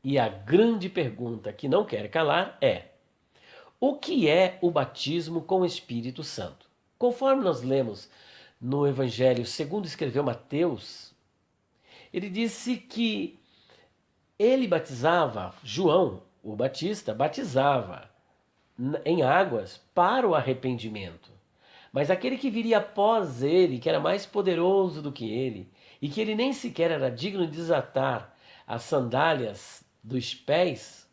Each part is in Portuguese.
E a grande pergunta que não quer calar é: o que é o batismo com o Espírito Santo? Conforme nós lemos no Evangelho segundo escreveu Mateus, ele disse que ele batizava, João, o Batista, batizava em águas para o arrependimento. Mas aquele que viria após ele, que era mais poderoso do que ele, e que ele nem sequer era digno de desatar as sandálias dos pés,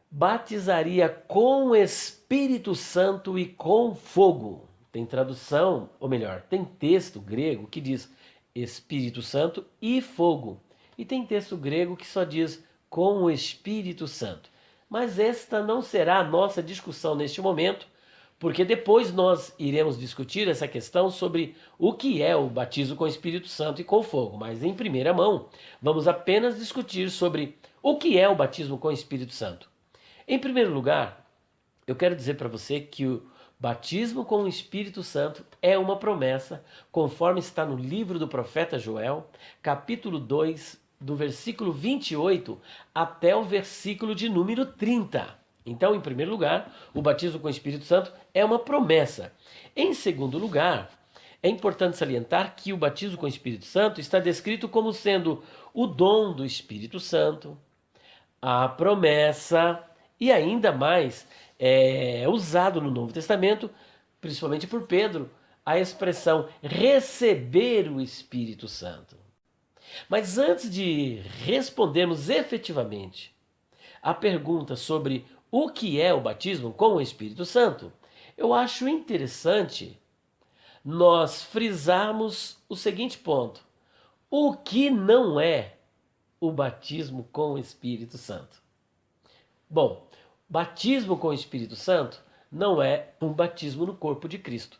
batizaria com o Espírito Santo e com fogo. Tem tradução, ou melhor, tem texto grego que diz Espírito Santo e fogo. E tem texto grego que só diz com o Espírito Santo. Mas esta não será a nossa discussão neste momento, porque depois nós iremos discutir essa questão sobre o que é o batismo com o Espírito Santo e com fogo. Mas em primeira mão, vamos apenas discutir sobre o que é o batismo com o Espírito Santo. Em primeiro lugar, eu quero dizer para você que o batismo com o Espírito Santo é uma promessa, conforme está no livro do profeta Joel, capítulo 2, do versículo 28 até o versículo de número 30. Então, em primeiro lugar, o batismo com o Espírito Santo é uma promessa. Em segundo lugar, é importante salientar que o batismo com o Espírito Santo está descrito como sendo o dom do Espírito Santo, a promessa e ainda mais é usado no Novo Testamento, principalmente por Pedro, a expressão receber o Espírito Santo. Mas antes de respondermos efetivamente a pergunta sobre o que é o batismo com o Espírito Santo, eu acho interessante nós frisarmos o seguinte ponto: o que não é o batismo com o Espírito Santo? Bom, batismo com o Espírito Santo não é um batismo no corpo de Cristo.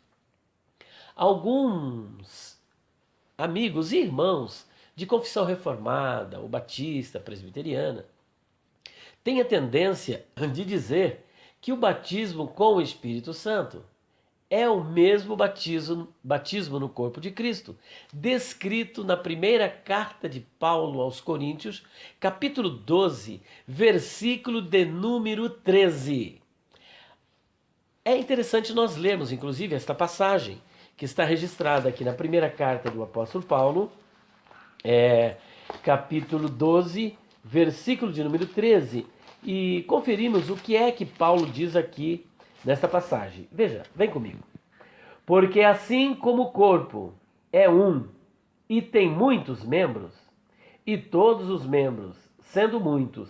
Alguns amigos e irmãos de confissão reformada, ou batista, presbiteriana, têm a tendência de dizer que o batismo com o Espírito Santo é o mesmo batismo no corpo de Cristo, descrito na primeira carta de Paulo aos Coríntios, capítulo 12, versículo de número 13. É interessante nós lermos, inclusive, esta passagem, que está registrada aqui na primeira carta do apóstolo Paulo, capítulo 12, versículo de número 13, e conferimos o que é que Paulo diz aqui nesta passagem. Veja, vem comigo. Porque assim como o corpo é um e tem muitos membros, e todos os membros, sendo muitos,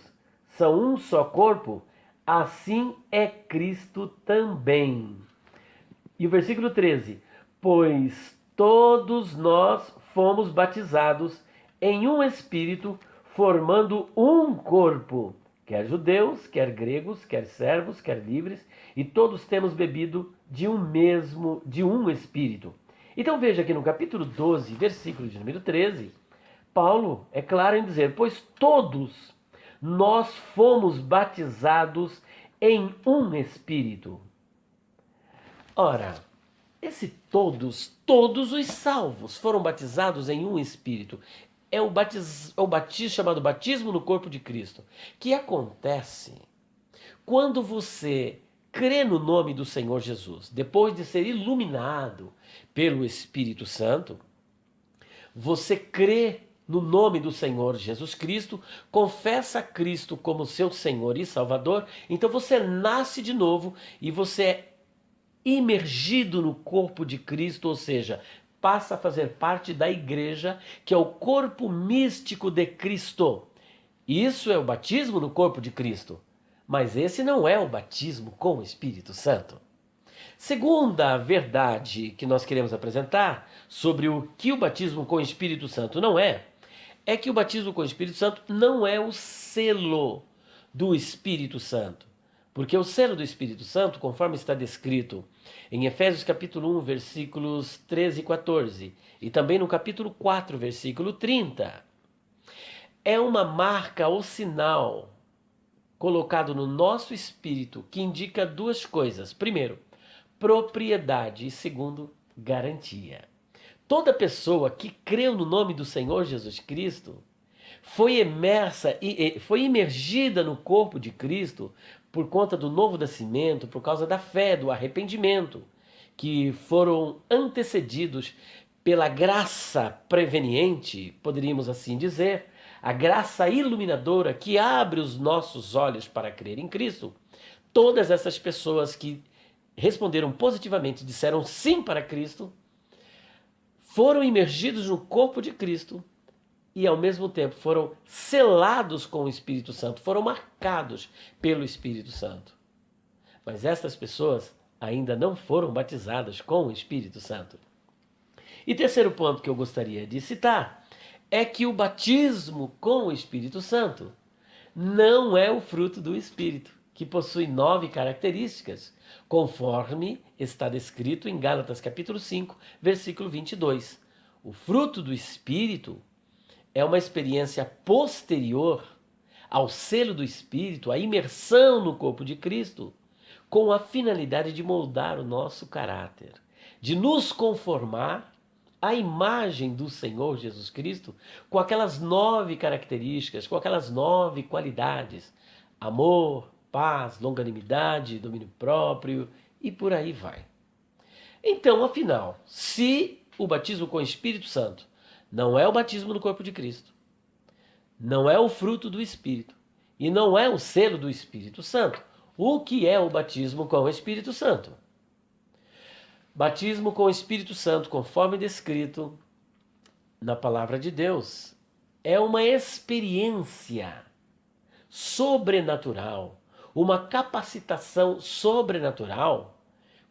são um só corpo, assim é Cristo também. E o versículo 13: pois todos nós fomos batizados em um Espírito, formando um corpo, quer judeus, quer gregos, quer servos, quer livres, e todos temos bebido de um Espírito. Então veja que no capítulo 12, versículo de número 13, Paulo é claro em dizer: pois todos nós fomos batizados em um Espírito. Ora, esse todos os salvos foram batizados em um Espírito. É o batismo chamado batismo no corpo de Cristo, que acontece quando você crê no nome do Senhor Jesus, depois de ser iluminado pelo Espírito Santo. Você crê no nome do Senhor Jesus Cristo, confessa Cristo como seu Senhor e Salvador, então você nasce de novo e você é imergido no corpo de Cristo, ou seja, passa a fazer parte da igreja, que é o corpo místico de Cristo. Isso é o batismo no corpo de Cristo. Mas esse não é o batismo com o Espírito Santo. Segunda verdade que nós queremos apresentar sobre o que o batismo com o Espírito Santo não é que o batismo com o Espírito Santo não é o selo do Espírito Santo. Porque o selo do Espírito Santo, conforme está descrito em Efésios capítulo 1, versículos 13 e 14, e também no capítulo 4, versículo 30, é uma marca ou sinal colocado no nosso espírito que indica duas coisas. Primeiro, propriedade e segundo, garantia. Toda pessoa que creu no nome do Senhor Jesus Cristo foi imersa e foi imergida no corpo de Cristo por conta do novo nascimento, por causa da fé, do arrependimento, que foram antecedidos pela graça preveniente, poderíamos assim dizer, a graça iluminadora que abre os nossos olhos para crer em Cristo. Todas essas pessoas que responderam positivamente, disseram sim para Cristo, foram imergidos no corpo de Cristo e ao mesmo tempo foram selados com o Espírito Santo, foram marcados pelo Espírito Santo. Mas estas pessoas ainda não foram batizadas com o Espírito Santo. E terceiro ponto que eu gostaria de citar é que o batismo com o Espírito Santo não é o fruto do Espírito, que possui 9 características, conforme está descrito em Gálatas capítulo 5, versículo 22. O fruto do Espírito é uma experiência posterior ao selo do Espírito, à imersão no corpo de Cristo, com a finalidade de moldar o nosso caráter, de nos conformar à imagem do Senhor Jesus Cristo, com aquelas 9 características, com aquelas 9 qualidades: amor, paz, longanimidade, domínio próprio e por aí vai. Então, afinal, se o batismo com o Espírito Santo não é o batismo no corpo de Cristo, não é o fruto do Espírito e não é o selo do Espírito Santo, o que é o batismo com o Espírito Santo? Batismo com o Espírito Santo, conforme descrito na palavra de Deus, é uma experiência sobrenatural, uma capacitação sobrenatural,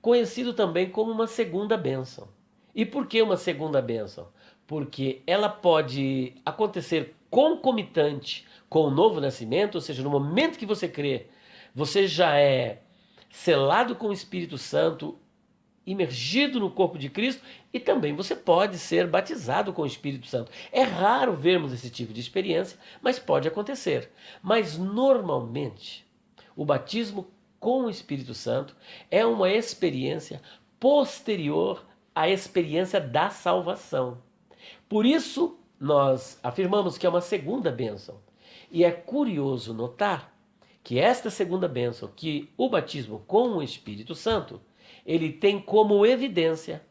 conhecido também como uma segunda bênção. E por que uma segunda bênção? Porque ela pode acontecer concomitante com o novo nascimento, ou seja, no momento que você crê, você já é selado com o Espírito Santo, imergido no corpo de Cristo, e também você pode ser batizado com o Espírito Santo. É raro vermos esse tipo de experiência, mas pode acontecer. Mas normalmente, o batismo com o Espírito Santo é uma experiência posterior à experiência da salvação. Por isso, nós afirmamos que é uma segunda bênção. E é curioso notar que esta segunda bênção, que o batismo com o Espírito Santo, ele tem como evidência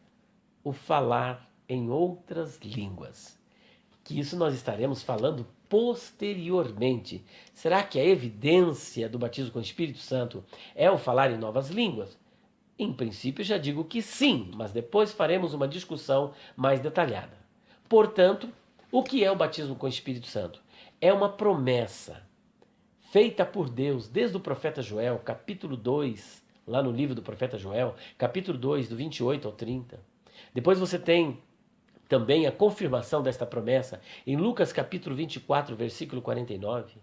o falar em outras línguas. Que isso nós estaremos falando posteriormente. Será que a evidência do batismo com o Espírito Santo é o falar em novas línguas? Em princípio já digo que sim, mas depois faremos uma discussão mais detalhada. Portanto, o que é o batismo com o Espírito Santo? É uma promessa feita por Deus desde o profeta Joel, capítulo 2, lá no livro do profeta Joel, capítulo 2, do 28 ao 30. Depois você tem também a confirmação desta promessa em Lucas capítulo 24, versículo 49,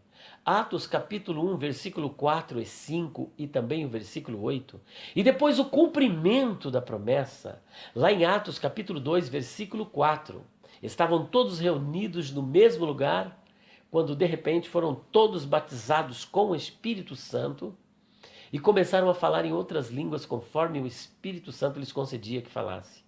Atos capítulo 1, versículo 4 e 5 e também o versículo 8. E depois o cumprimento da promessa, lá em Atos capítulo 2, versículo 4. Estavam todos reunidos no mesmo lugar, quando de repente foram todos batizados com o Espírito Santo e começaram a falar em outras línguas conforme o Espírito Santo lhes concedia que falasse.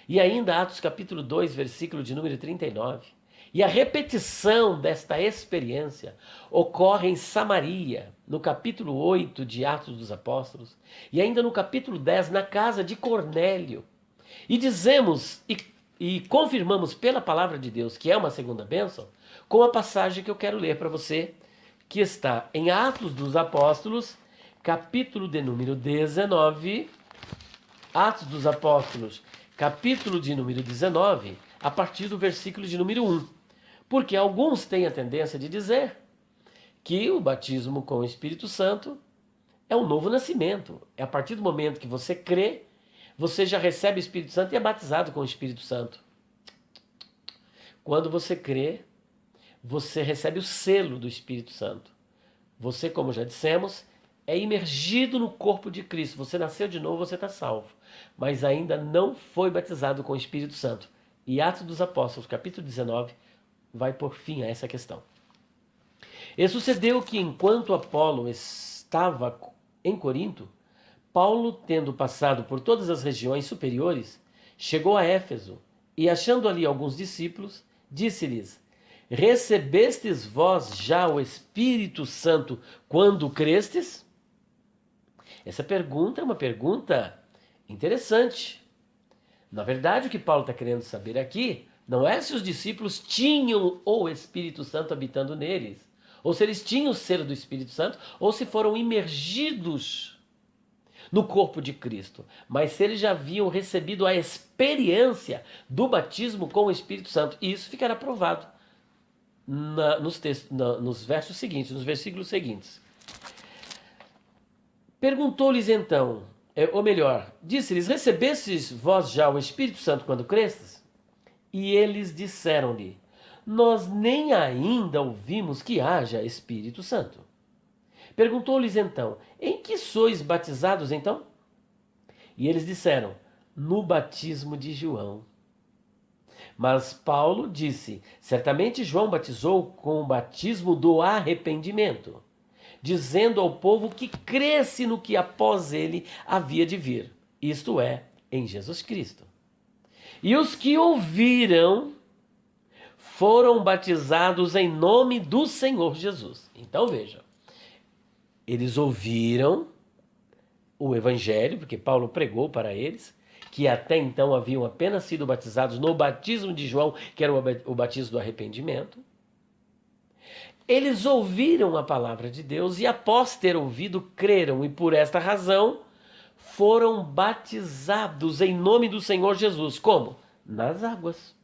E ainda Atos capítulo 2, versículo de número 39. E a repetição desta experiência ocorre em Samaria, no capítulo 8 de Atos dos Apóstolos, e ainda no capítulo 10, na casa de Cornélio. E dizemos e confirmamos pela palavra de Deus que é uma segunda bênção, com a passagem que eu quero ler para você, que está em Atos dos Apóstolos, capítulo de número 19, Atos dos Apóstolos, capítulo de número 19, a partir do versículo de número 1. Porque alguns têm a tendência de dizer que o batismo com o Espírito Santo é um novo nascimento. É a partir do momento que você crê, você já recebe o Espírito Santo e é batizado com o Espírito Santo. Quando você crê, você recebe o selo do Espírito Santo. Você, como já dissemos, é imergido no corpo de Cristo. Você nasceu de novo, você está salvo. Mas ainda não foi batizado com o Espírito Santo. E Atos dos Apóstolos, capítulo 19, vai por fim a essa questão. E sucedeu que enquanto Apolo estava em Corinto, Paulo, tendo passado por todas as regiões superiores, chegou a Éfeso e, achando ali alguns discípulos, disse-lhes: recebestes vós já o Espírito Santo quando crestes? Essa pergunta é uma pergunta interessante. Na verdade, o que Paulo está querendo saber aqui não é se os discípulos tinham o Espírito Santo habitando neles, ou se eles tinham o selo do Espírito Santo, ou se foram imergidos no corpo de Cristo, mas se eles já haviam recebido a experiência do batismo com o Espírito Santo. E isso ficará provado nos versos seguintes, nos versículos seguintes. Perguntou-lhes então, ou melhor, disse-lhes: recebestes vós já o Espírito Santo quando crestes? E eles disseram-lhe: nós nem ainda ouvimos que haja Espírito Santo. Perguntou-lhes então: em que sois batizados então? E eles disseram: no batismo de João. Mas Paulo disse: certamente João batizou com o batismo do arrependimento, dizendo ao povo que cresce no que após ele havia de vir, isto é, em Jesus Cristo. E os que ouviram foram batizados em nome do Senhor Jesus. Então veja, eles ouviram o evangelho, porque Paulo pregou para eles, que até então haviam apenas sido batizados no batismo de João, que era o batismo do arrependimento. Eles ouviram a palavra de Deus e, após ter ouvido, creram, e por esta razão foram batizados em nome do Senhor Jesus. Como? Nas águas.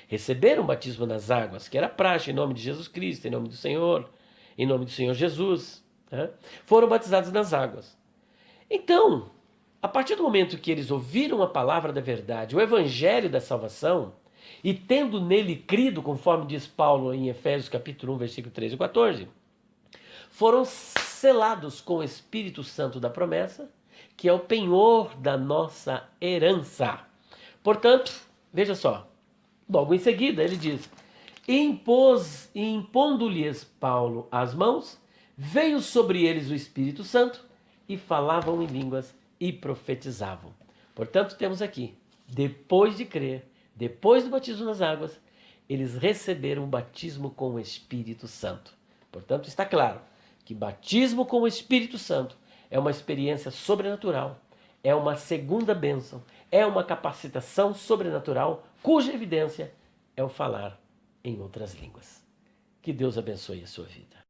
Receberam o batismo nas águas, que era praxe, em nome de Jesus Cristo, em nome do Senhor, em nome do Senhor Jesus. Né? Foram batizados nas águas. Então, a partir do momento que eles ouviram a palavra da verdade, o evangelho da salvação, e tendo nele crido, conforme diz Paulo em Efésios capítulo 1, versículo 13 e 14, foram selados com o Espírito Santo da promessa, que é o penhor da nossa herança. Portanto, veja só, logo em seguida ele diz: impondo-lhes Paulo as mãos, veio sobre eles o Espírito Santo e falavam em línguas e profetizavam. Portanto, temos aqui, depois de crer, depois do batismo nas águas, eles receberam o batismo com o Espírito Santo. Portanto, está claro que batismo com o Espírito Santo é uma experiência sobrenatural, é uma segunda bênção, é uma capacitação sobrenatural, cuja evidência é o falar em outras línguas. Que Deus abençoe a sua vida.